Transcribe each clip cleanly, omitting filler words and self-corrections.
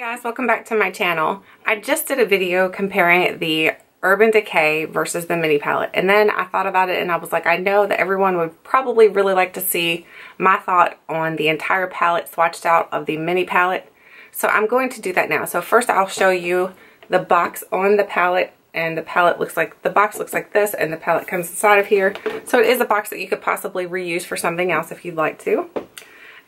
Guys, welcome back to my channel. I just did a video comparing the Urban Decay versus the mini palette, and then I thought about it and I was like, I know that everyone would probably really like to see my thought on the entire palette swatched out of the mini palette, so I'm going to do that now. So first I'll show you the box on the palette, and the palette looks like, the box looks like this, and the palette comes inside of here. So it is a box that you could possibly reuse for something else if you'd like to.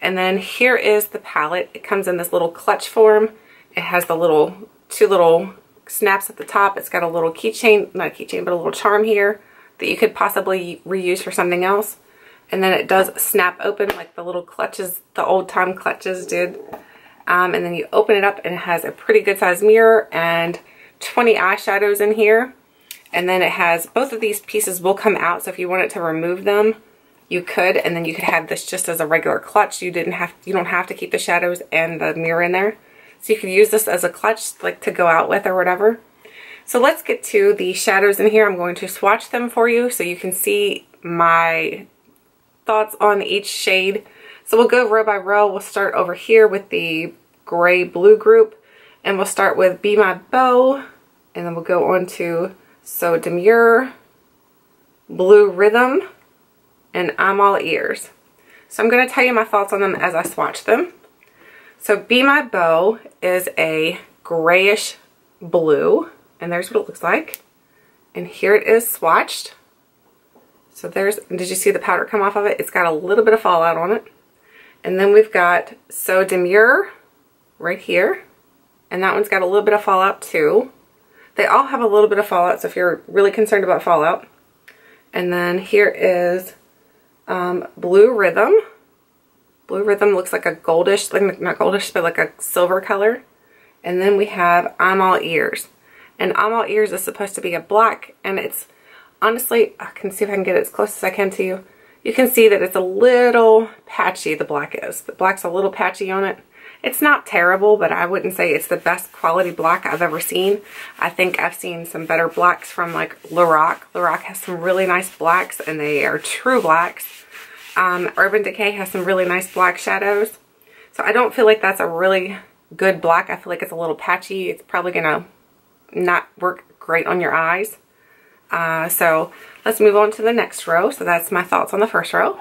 And then here is the palette. It comes in this little clutch form. It has the two little snaps at the top. It's got a little keychain, not a keychain, but a little charm here that you could possibly reuse for something else. And then it does snap open like the little clutches, the old time clutches did. And then you open it up and it has a pretty good sized mirror and 20 eyeshadows in here. And then it has, both of these pieces will come out, so if you wanted to remove them, you could, and then you could have this just as a regular clutch. You don't have to keep the shadows and the mirror in there. So you could use this as a clutch, like to go out with or whatever. So let's get to the shadows in here. I'm going to swatch them for you so you can see my thoughts on each shade. So we'll go row by row. We'll start over here with the gray blue group, and we'll start with Be My Beau, and then we'll go on to So Demure, Blue Rhythm, and I'm All Ears. So I'm going to tell you my thoughts on them as I swatch them. So Be My Beau is a grayish blue, and there's what it looks like. And here it is swatched. So there's, did you see the powder come off of it? It's got a little bit of fallout on it. And then we've got So Demure right here, and that one's got a little bit of fallout too. They all have a little bit of fallout, so if you're really concerned about fallout. And then here is Blue Rhythm. Blue Rhythm looks like a goldish, like not goldish, but like a silver color. And then we have I'm All Ears. And I'm All Ears is supposed to be a black, and it's, honestly, I can see if I can get it as close as I can to you. You can see that it's a little patchy, the black is. The black's a little patchy on it. It's not terrible, but I wouldn't say it's the best quality black I've ever seen. I think I've seen some better blacks from like Lorac. Lorac has some really nice blacks, and they are true blacks. Urban Decay has some really nice black shadows. So I don't feel like that's a really good black. I feel like it's a little patchy. It's probably gonna not work great on your eyes. So let's move on to the next row. So that's my thoughts on the first row.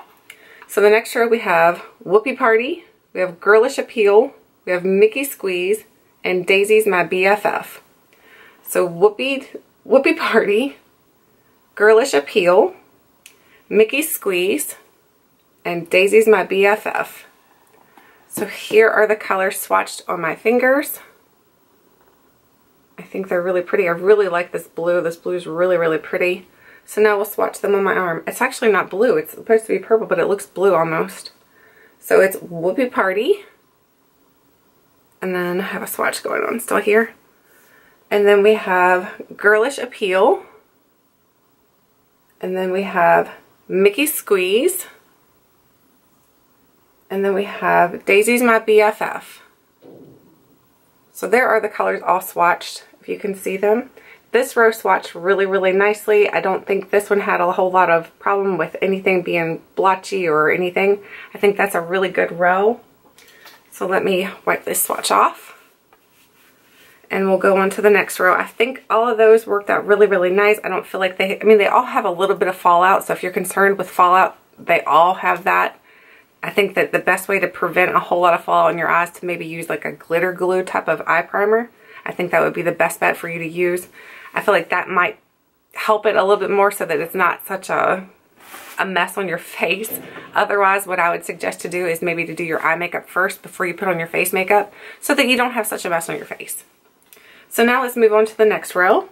So the next row we have Whoopie Party, we have Girlish Appeal, we have Mickey Squeeze, and Daisy's My BFF. So Whoopie Party, Girlish Appeal, Mickey Squeeze, and Daisy's My BFF. So here are the colors swatched on my fingers. I think they're really pretty. I really like this blue. This blue is really, really pretty. So now we'll swatch them on my arm. It's actually not blue. It's supposed to be purple, but it looks blue almost. So it's Whoopie Party. And then I have a swatch going on still here. And then we have Girlish Appeal. And then we have Mickey Squeeze. And then we have Daisy's My BFF. So there are the colors all swatched, if you can see them. This row swatched really, really nicely. I don't think this one had a whole lot of problem with anything being blotchy or anything. I think that's a really good row. So let me wipe this swatch off. And we'll go on to the next row. I think all of those worked out really, really nice. I don't feel like they, I mean, they all have a little bit of fallout. So if you're concerned with fallout, they all have that. I think that the best way to prevent a whole lot of fallout in your eyes to maybe use like a glitter glue type of eye primer. I think that would be the best bet for you to use. I feel like that might help it a little bit more so that it's not such a mess on your face. Otherwise, what I would suggest to do is maybe to do your eye makeup first before you put on your face makeup so that you don't have such a mess on your face. So now let's move on to the next row.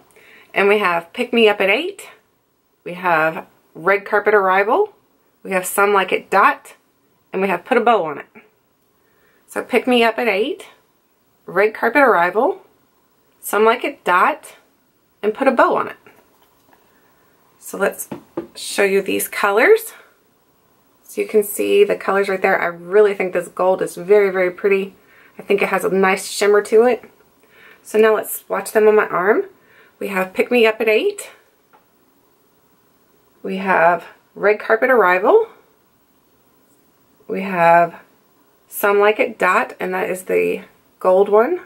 And we have Pick Me Up at 8. We have Red Carpet Arrival. We have Some Like It Dot. And we have Put a Bow on It. So Pick Me Up at 8, Red Carpet Arrival, Some Like It Dot, and Put a Bow on It. So let's show you these colors. So you can see the colors right there. I really think this gold is very, very pretty. I think it has a nice shimmer to it. So now let's swatch them on my arm. We have Pick Me Up at 8. We have Red Carpet Arrival. We have Some Like It Dot, and that is the gold one.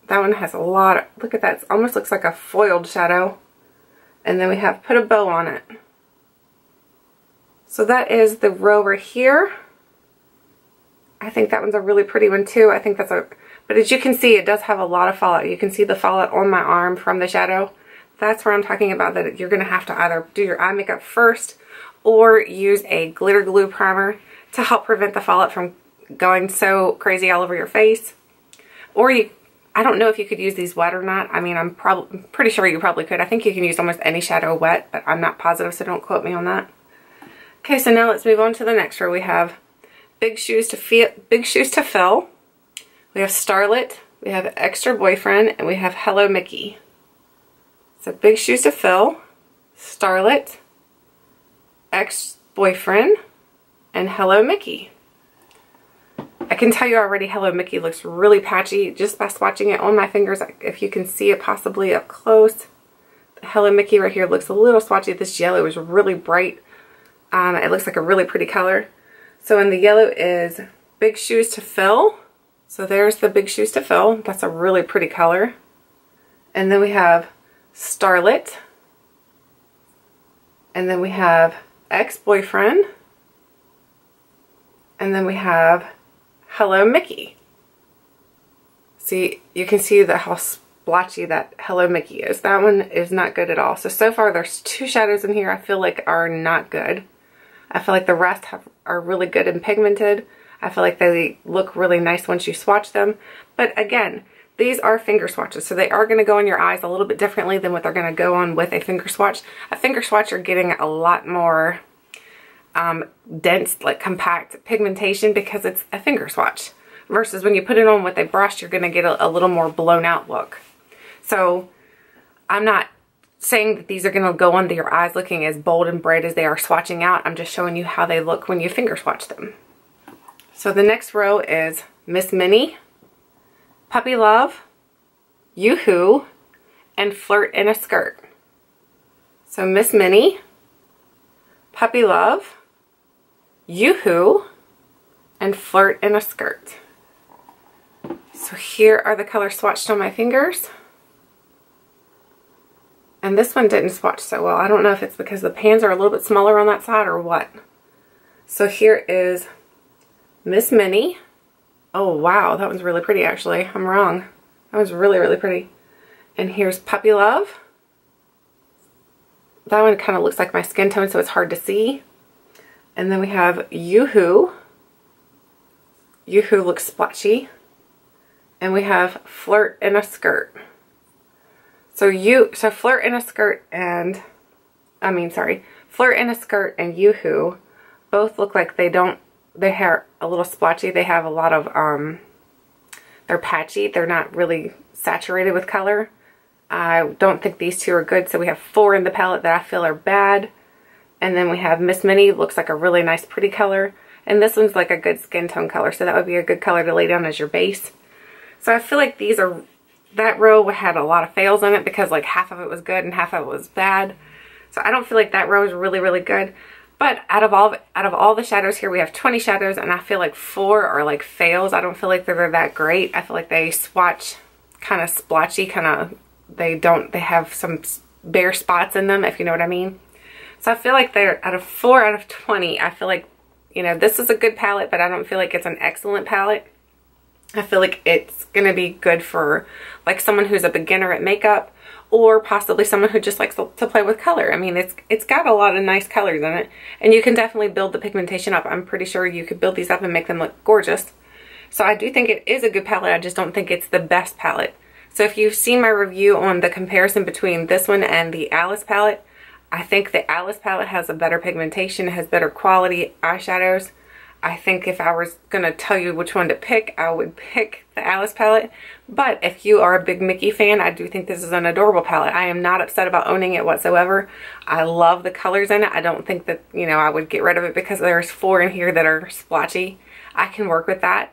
That one has a lot of, look at that, it almost looks like a foiled shadow. And then we have Put a Bow on It. So that is the row right here. I think that one's a really pretty one too. I think that's a, but as you can see, it does have a lot of fallout. You can see the fallout on my arm from the shadow. That's where I'm talking about that you're going to have to either do your eye makeup first or use a glitter glue primer to help prevent the fallout from going so crazy all over your face. Or you, I don't know if you could use these wet or not. I mean, I'm pretty sure you probably could. I think you can use almost any shadow wet, but I'm not positive, so don't quote me on that. Okay, so now let's move on to the next row. We have Big Shoes to Fill. We have Starlet, we have Extra Boyfriend, and we have Hello Mickey. So Big Shoes to Fill, Starlet, Ex-Boyfriend, and Hello Mickey. I can tell you already Hello Mickey looks really patchy just by swatching it on my fingers. If you can see it possibly up close. The Hello Mickey right here looks a little swatchy. This yellow is really bright. It looks like a really pretty color. So in the yellow is Big Shoes to Fill. So there's the Big Shoes to Fill. That's a really pretty color. And then we have Starlet. And then we have Ex-Boyfriend. And then we have Hello Mickey. See, you can see how splotchy that Hello Mickey is. That one is not good at all. So far there's two shadows in here I feel like are not good. I feel like the rest are really good and pigmented. I feel like they look really nice once you swatch them. But again, these are finger swatches, so they are going to go on your eyes a little bit differently than what they're going to go on with a finger swatch. A finger swatch, you're getting a lot more dense, like compact pigmentation because it's a finger swatch. Versus when you put it on with a brush, you're going to get a little more blown out look. So I'm not saying that these are going to go under your eyes looking as bold and bright as they are swatching out. I'm just showing you how they look when you finger swatch them. So the next row is Miss Minnie, Puppy Love, Yoo-Hoo, and Flirt in a Skirt. So Miss Minnie, Puppy Love, Yoo-Hoo, and Flirt in a Skirt. So here are the colors swatched on my fingers. And this one didn't swatch so well. I don't know if it's because the pans are a little bit smaller on that side or what. So here is Miss Minnie. Oh wow, that one's really pretty actually. I'm wrong. That was really, really pretty. And here's Puppy Love. That one kind of looks like my skin tone, so it's hard to see. And then we have Yoo-Hoo. Yoo-Hoo looks splotchy. And we have Flirt in a Skirt. So Flirt in a Skirt and, Flirt in a Skirt and Yoo-Hoo both look like they are a little splotchy. They have a lot of, they're patchy. They're not really saturated with color. I don't think these two are good. So we have 4 in the palette that I feel are bad. And then we have Miss Minnie, looks like a really nice pretty color. And this one's like a good skin tone color. So that would be a good color to lay down as your base. So I feel like these are, that row had a lot of fails in it because like half of it was good and half of it was bad. So I don't feel like that row is really, really good. But out of all the shadows here, we have 20 shadows and I feel like 4 are like fails. I don't feel like they're that great. I feel like they swatch kind of splotchy, they have some bare spots in them, if you know what I mean. So I feel like they're out of 4 out of 20, I feel like, you know, this is a good palette, but I don't feel like it's an excellent palette. I feel like it's going to be good for like someone who's a beginner at makeup or possibly someone who just likes to play with color. I mean, it's got a lot of nice colors in it and you can definitely build the pigmentation up. I'm pretty sure you could build these up and make them look gorgeous. So I do think it is a good palette. I just don't think it's the best palette. So if you've seen my review on the comparison between this one and the Alice palette, I think the Alice palette has a better pigmentation, has better quality eyeshadows. I think if I was going to tell you which one to pick, I would pick the Alice palette. But if you are a big Mickey fan, I do think this is an adorable palette. I am not upset about owning it whatsoever. I love the colors in it. I don't think that, you know, I would get rid of it because there's 4 in here that are splotchy. I can work with that.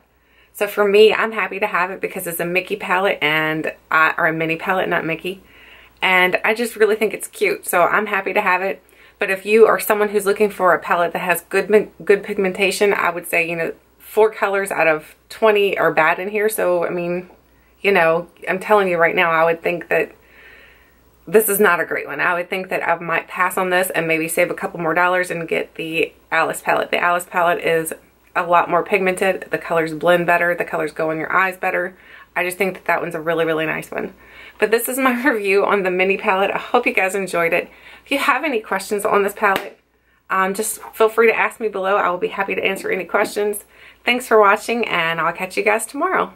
So for me, I'm happy to have it because it's a Mickey palette or a mini palette, not Mickey. And I just really think it's cute. So I'm happy to have it. But if you are someone who's looking for a palette that has good pigmentation, I would say, you know, 4 colors out of 20 are bad in here. So, I mean, you know, I'm telling you right now, I would think that this is not a great one. I would think that I might pass on this and maybe save a couple more dollars and get the Alice palette. The Alice palette is a lot more pigmented. The colors blend better. The colors go in your eyes better. I just think that that one's a really, really nice one. But this is my review on the mini palette. I hope you guys enjoyed it. If you have any questions on this palette, just feel free to ask me below. I will be happy to answer any questions. Thanks for watching, and I'll catch you guys tomorrow.